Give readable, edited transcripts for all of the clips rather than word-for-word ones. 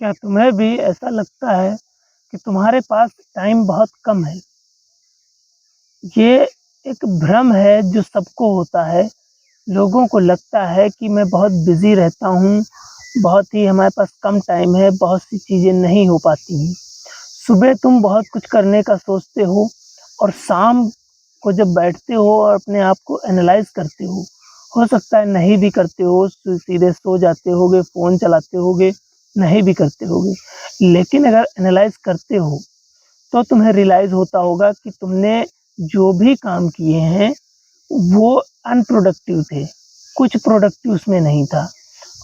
क्या तुम्हें भी ऐसा लगता है कि तुम्हारे पास टाइम बहुत कम है? ये एक भ्रम है जो सबको होता है। लोगों को लगता है कि मैं बहुत बिज़ी रहता हूँ, बहुत ही हमारे पास कम टाइम है, बहुत सी चीज़ें नहीं हो पाती हैं। सुबह तुम बहुत कुछ करने का सोचते हो और शाम को जब बैठते हो और अपने आप को एनालाइज़ करते हो सकता है नहीं भी करते हो, सीधे सो जाते होगे, फ़ोन चलाते होगे, नहीं भी करते होगे। लेकिन अगर एनालाइज़ करते हो, तो तुम्हें रियलाइज़ होता होगा कि तुमने जो भी काम किए हैं, वो अनप्रोडक्टिव थे, कुछ प्रोडक्टिव उसमें नहीं था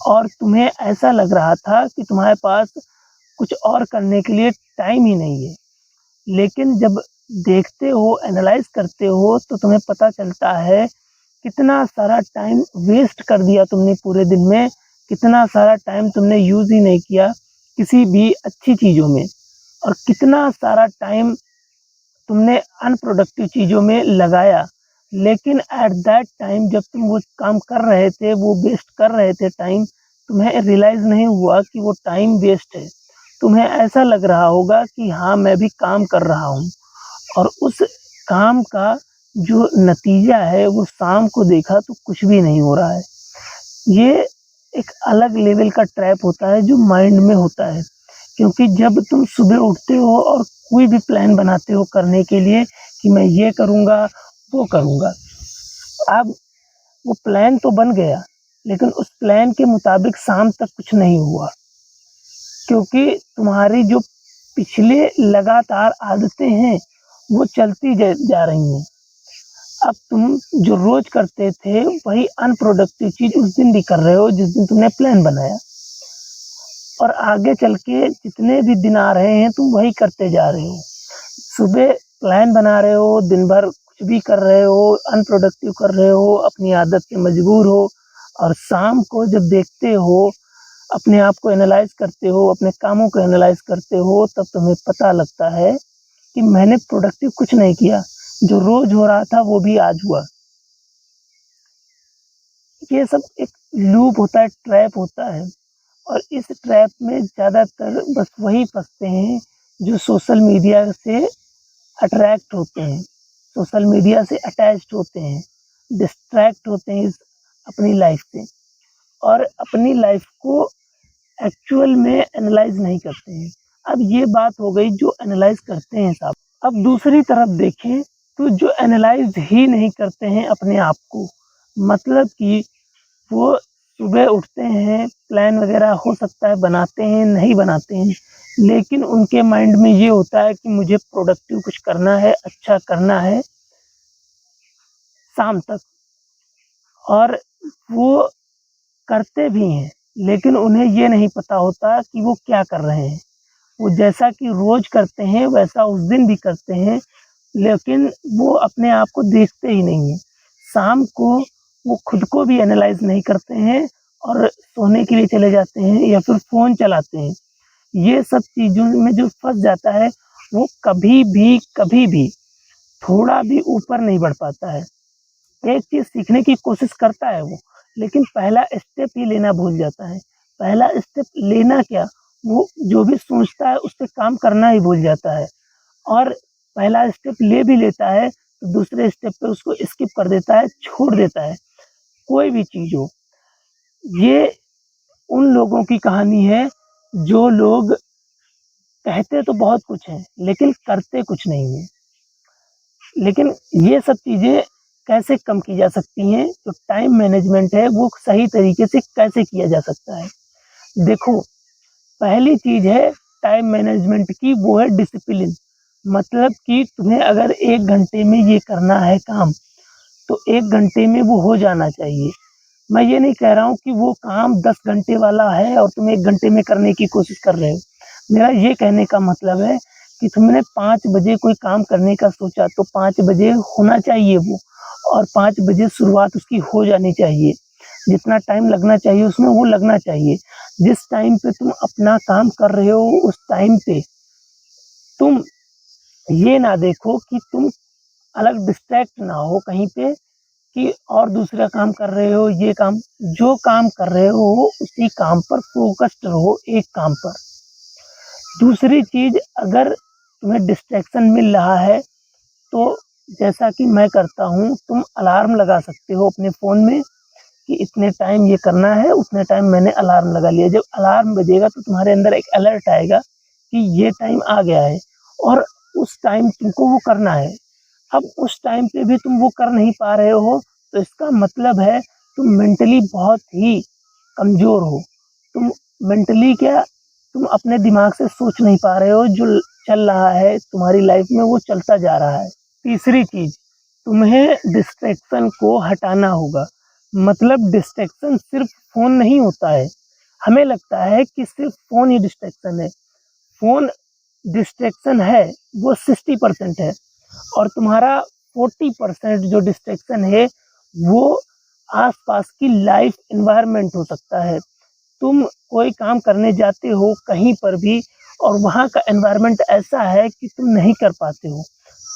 और तुम्हें ऐसा लग रहा था कि तुम्हारे पास कुछ और करने के लिए टाइम ही नहीं है। लेकिन जब देखते हो, एनालाइज़ करते हो तो तुम्हें पता चलता है कितना सारा टाइम वेस्ट कर दिया तुमने पूरे दिन में, कितना सारा टाइम तुमने यूज़ ही नहीं किया किसी भी अच्छी चीज़ों में और कितना सारा टाइम तुमने अनप्रोडक्टिव चीज़ों में लगाया। लेकिन एट दैट टाइम जब तुम वो काम कर रहे थे, वो वेस्ट कर रहे थे टाइम, तुम्हें रियलाइज़ नहीं हुआ कि वो टाइम वेस्ट है। तुम्हें ऐसा लग रहा होगा कि हाँ, मैं भी काम कर रहा हूँ और उस काम का जो नतीजा है वो शाम को देखा तो कुछ भी नहीं हो रहा है। ये एक अलग लेवल का ट्रैप होता है जो माइंड में होता है। क्योंकि जब तुम सुबह उठते हो और कोई भी प्लान बनाते हो करने के लिए कि मैं ये करूँगा, वो करूँगा। अब वो प्लान तो बन गया, लेकिन उस प्लान के मुताबिक शाम तक कुछ नहीं हुआ, क्योंकि तुम्हारी जो पिछले लगातार आदतें हैं, वो चलती जा रही हैं। अब तुम जो रोज़ करते थे, वही अनप्रोडक्टिव चीज़ उस दिन भी कर रहे हो जिस दिन तुमने प्लान बनाया और आगे चल के जितने भी दिन आ रहे हैं, तुम वही करते जा रहे हो। सुबह प्लान बना रहे हो, दिन भर कुछ भी कर रहे हो, अनप्रोडक्टिव कर रहे हो, अपनी आदत के मजबूर हो और शाम को जब देखते हो, अपने आप को एनालाइज़ करते हो, अपने कामों को एनालाइज़ करते हो, तब तुम्हें पता लगता है कि मैंने प्रोडक्टिव कुछ नहीं किया। जो रोज़ हो रहा था, वो भी आज हुआ। ये सब एक लूप होता है, ट्रैप होता है और इस ट्रैप में ज़्यादातर बस वही फँसते हैं, जो सोशल मीडिया से अट्रैक्ट होते हैं, सोशल मीडिया से अटैच्ड होते हैं, डिस्ट्रैक्ट होते हैं इस अपनी लाइफ़ से और अपनी लाइफ़ को एक्चुअल में एनालाइज़ नहीं करते हैं। अब ये बात हो गई जो एनालाइज़ करते हैं साहब। अब दूसरी तरफ देखें तो जो एनालाइज़ ही नहीं करते हैं अपने आप को, मतलब कि वो सुबह उठते हैं, प्लान वगैरह हो सकता है बनाते हैं, नहीं बनाते हैं, लेकिन उनके माइंड में ये होता है कि मुझे प्रोडक्टिव कुछ करना है, अच्छा करना है शाम तक और वो करते भी हैं, लेकिन उन्हें ये नहीं पता होता कि वो क्या कर रहे हैं। वो जैसा कि रोज़ करते हैं, वैसा उस दिन भी करते हैं, लेकिन वो अपने आप को देखते ही नहीं हैं। शाम को वो खुद को भी एनालाइज़ नहीं करते हैं और सोने के लिए चले जाते हैं या फिर फ़ोन चलाते हैं। ये सब चीज़ों में जो फँस जाता है, वो कभी भी थोड़ा भी ऊपर नहीं बढ़ पाता है। एक चीज़ सीखने की कोशिश करता है वो, लेकिन पहला स्टेप ही लेना भूल जाता है। पहला स्टेप लेना क्या, वो जो भी सोचता है उस पे काम करना ही भूल जाता है और पहला स्टेप ले भी लेता है, तो दूसरे स्टेप पे उसको स्किप कर देता है, छोड़ देता है। कोई भी चीज़ हो, ये उन लोगों की कहानी है, जो लोग कहते तो बहुत कुछ हैं, लेकिन करते कुछ नहीं हैं। लेकिन ये सब चीज़ें कैसे कम की जा सकती हैं, जो टाइम मैनेजमेंट है, वो सही तरीके से कैसे किया जा सकता है? देखो, पहली चीज़ है टाइम मैनेजमेंट की, वो है डिसिप्लिन। मतलब कि तुम्हें अगर 1 घंटे में ये करना है काम, तो 1 घंटे में वो हो जाना चाहिए। मैं ये नहीं कह रहा हूँ कि वो काम 10 घंटे वाला है और तुम 1 घंटे में करने की कोशिश कर रहे हो। मेरा ये कहने का मतलब है कि तुमने 5 बजे कोई काम करने का सोचा, तो 5 बजे होना चाहिए वो और 5 बजे शुरुआत उसकी हो जानी चाहिए। जितना टाइम लगना चाहिए उसमें वो लगना चाहिए। जिस टाइम पे तुम अपना काम कर रहे हो, उस टाइम पे तुम ये ना देखो कि तुम अलग डिस्ट्रैक्ट ना हो कहीं पे कि और दूसरा काम कर रहे हो, ये काम जो काम कर रहे हो, उसी काम पर फ़ोकस्ड रहो, एक काम पर। दूसरी चीज़, अगर तुम्हें डिस्ट्रैक्शन मिल रहा है तो जैसा कि मैं करता हूँ, तुम अलार्म लगा सकते हो अपने फ़ोन में कि इतने टाइम ये करना है, उतने टाइम मैंने अलार्म लगा लिया। जब अलार्म बजेगा तो तुम्हारे अंदर एक अलर्ट आएगा कि ये टाइम आ गया है और उस टाइम तुमको वो करना है। अब उस टाइम पे भी तुम वो कर नहीं पा रहे हो, तो इसका मतलब है तुम मेंटली बहुत ही कमज़ोर हो। तुम मेंटली क्या, तुम अपने दिमाग से सोच नहीं पा रहे हो, जो चल रहा है तुम्हारी लाइफ में वो चलता जा रहा है। तीसरी चीज़, तुम्हें डिस्ट्रैक्शन को हटाना होगा। मतलब डिस्ट्रैक्शन सिर्फ़ फ़ोन नहीं होता है। हमें लगता है कि सिर्फ़ फ़ोन ही डिस्ट्रैक्शन है। फ़ोन डिस्ट्रैक्शन है, वो 60% है और तुम्हारा 40% जो डिस्ट्रैक्शन है, वो आस-पास की लाइफ़ एनवायरनमेंट हो सकता है। तुम कोई काम करने जाते हो कहीं पर भी और वहाँ का एनवायरनमेंट ऐसा है कि तुम नहीं कर पाते हो,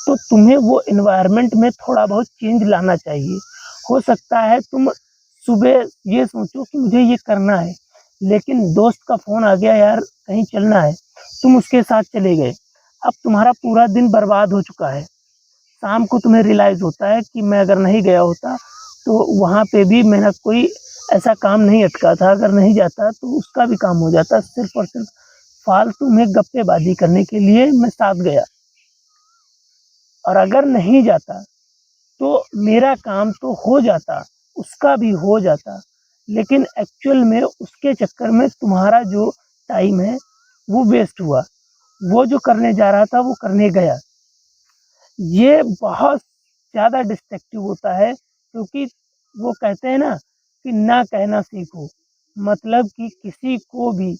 तो तुम्हें वो एनवायरनमेंट में थोड़ा बहुत चेंज लाना चाहिए। हो सकता है तुम सुबह ये सोचो कि मुझे ये करना है, लेकिन दोस्त का फ़ोन आ गया, यार कहीं चलना है, तुम उसके साथ चले गए। अब तुम्हारा पूरा दिन बर्बाद हो चुका है। शाम को तुम्हें रियलाइज़ होता है कि मैं अगर नहीं गया होता, तो वहाँ पे भी मेरा कोई ऐसा काम नहीं अटका था, अगर नहीं जाता तो उसका भी काम हो जाता। सिर्फ़ और सिर्फ़ फालतू में गप्पेबाज़ी करने के लिए मैं साथ गया और अगर नहीं जाता तो मेरा काम तो हो जाता, उसका भी हो जाता, लेकिन एक्चुअल में उसके चक्कर में तुम्हारा जो टाइम है, वो वेस्ट हुआ। वो जो करने जा रहा था, वो करने गया। ये बहुत ज़्यादा डिस्ट्रक्टिव होता है, क्योंकि वो कहते हैं ना कि ना कहना सीखो। मतलब कि किसी को भी,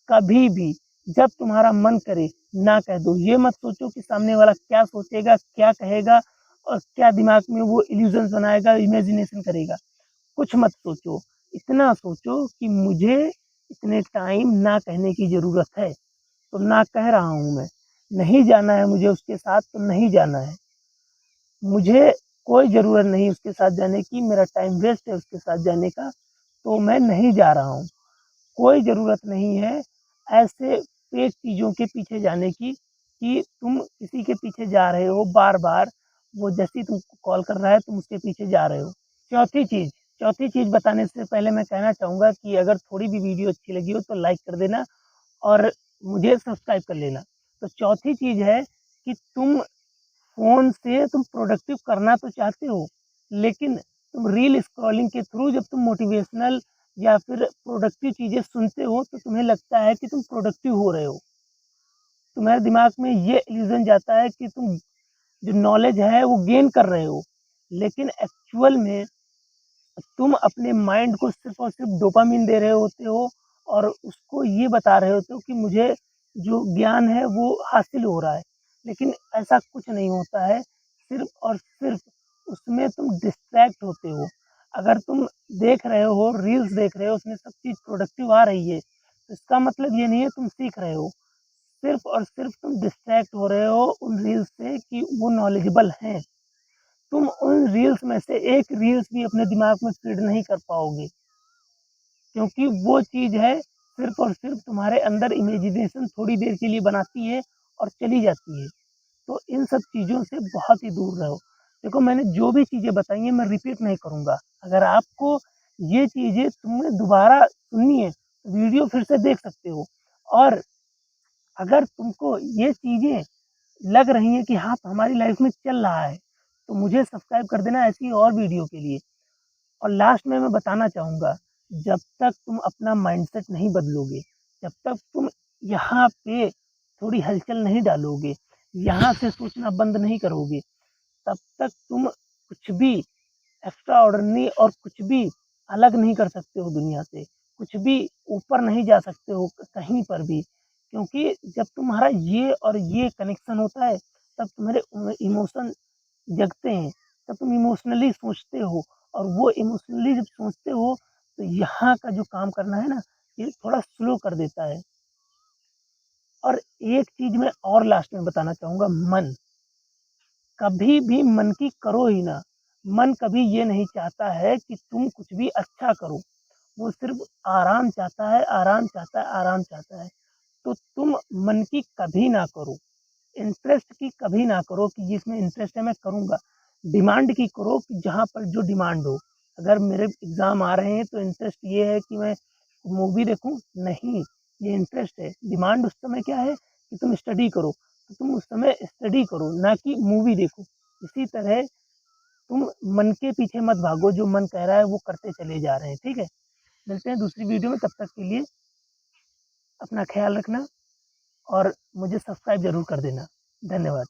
कभी भी, जब तुम्हारा मन करे, ना कह दो। ये मत सोचो कि सामने वाला क्या सोचेगा, क्या कहेगा और क्या दिमाग में वो इल्यूज़न्स बनाएगा, इमेजिनेशन करेगा। कुछ मत सोचो, इतना सोचो कि मुझे इतने टाइम ना कहने की ज़रूरत है, तो ना कह रहा हूँ मैं। नहीं जाना है मुझे उसके साथ, तो नहीं जाना है। मुझे कोई ज़रूरत नहीं उसके साथ जाने की, मेरा टाइम वेस्ट है उसके साथ जाने का, तो मैं नहीं जा रहा हूँ। कोई ज़रूरत नहीं है ऐसे फेक चीज़ों के पीछे जाने की कि तुम किसी के पीछे जा रहे हो बार-बार, वो जैसे ही तुमको कॉल कर रहा है, तुम उसके पीछे जा रहे हो। चौथी चीज़ चौथी चीज़ बताने से पहले मैं कहना चाहूँगा कि अगर थोड़ी भी वीडियो अच्छी लगी हो तो लाइक कर देना और मुझे सब्सक्राइब कर लेना। तो चौथी चीज़ है कि फ़ोन से तुम प्रोडक्टिव करना तो चाहते हो, लेकिन तुम रील स्क्रॉलिंग के थ्रू जब तुम मोटिवेशनल या फिर प्रोडक्टिव चीज़ें सुनते हो, तो तुम्हें लगता है कि तुम प्रोडक्टिव हो रहे हो। तुम्हारे दिमाग में ये इल्यूज़न जाता है कि तुम जो नॉलेज है वो गेन कर रहे हो, लेकिन एक्चुअल में तुम अपने माइंड को सिर्फ़ और सिर्फ़ डोपामाइन दे रहे होते हो और उसको ये बता रहे होते हो कि मुझे जो ज्ञान है वो हासिल हो रहा है। लेकिन ऐसा कुछ नहीं होता है, सिर्फ़ और सिर्फ़ उसमें तुम डिस्ट्रैक्ट होते हो। अगर तुम देख रहे हो, रील्स देख रहे हो, उसमें सब चीज़ प्रोडक्टिव आ रही है, तो इसका मतलब ये नहीं है तुम सीख रहे हो। सिर्फ़ और सिर्फ़ तुम डिस्ट्रैक्ट हो रहे हो उन रील्स से कि वो नॉलेजेबल हैं। तुम उन रील्स में से एक रील्स भी अपने दिमाग में फ़ीड नहीं कर पाओगे, क्योंकि वो चीज़ है सिर्फ़ और सिर्फ़ तुम्हारे अंदर इमेजिनेशन थोड़ी देर के लिए बनाती है और चली जाती है। तो इन सब चीज़ों से बहुत ही दूर रहो। देखो, मैंने जो भी चीज़ें बताई हैं मैं रिपीट नहीं करूँगा। अगर आपको ये चीज़ें तुमने दोबारा सुननी है, तो वीडियो फिर से देख सकते हो और अगर तुमको ये चीज़ें लग रही हैं कि हाँ, हमारी लाइफ़ में चल रहा है, तो मुझे सब्सक्राइब कर देना ऐसी और वीडियो के लिए। और लास्ट में मैं बताना चाहूँगा, जब तक तुम अपना माइंडसेट नहीं बदलोगे, जब तक तुम यहाँ पे थोड़ी हलचल नहीं डालोगे, यहाँ से सोचना बंद नहीं करोगे, तब तक तुम कुछ भी एक्स्ट्रा ऑर्डिनरी और कुछ भी अलग नहीं कर सकते हो दुनिया से, कुछ भी ऊपर नहीं जा सकते हो कहीं पर भी। क्योंकि जब तुम्हारा ये और ये कनेक्शन होता है, तब तुम्हारे इमोशन जगते हैं, तब तुम इमोशनली सोचते हो और वो इमोशनली जब सोचते हो, तो यहाँ का जो काम करना है ना, ये थोड़ा स्लो कर देता है। और एक चीज़ मैं और लास्ट में बताना चाहूँगा, मन। कभी भी मन की करो ही ना। मन कभी ये नहीं चाहता है कि तुम कुछ भी अच्छा करो। वो सिर्फ़ आराम चाहता है, आराम चाहता है, आराम चाहता है। तो तुम मन की कभी ना करो, इंटरेस्ट की कभी ना करो कि जिसमें इंटरेस्ट है मैं करूँगा। डिमांड की करो कि जहाँ पर जो डिमांड हो। अगर मेरे एग्ज़ाम आ रहे हैं तो इंटरेस्ट ये है कि मैं मूवी देखूँ? नहीं, ये इंटरेस्ट है। डिमांड उस समय क्या है कि तुम स्टडी करो, तो तुम उस समय स्टडी करो, ना कि मूवी देखो। इसी तरह तुम मन के पीछे मत भागो, जो मन कह रहा है वो करते चले जा रहे हैं, ठीक है? मिलते हैं दूसरी वीडियो में, तब तक के लिए अपना ख़्याल रखना और मुझे सब्सक्राइब ज़रूर कर देना। धन्यवाद।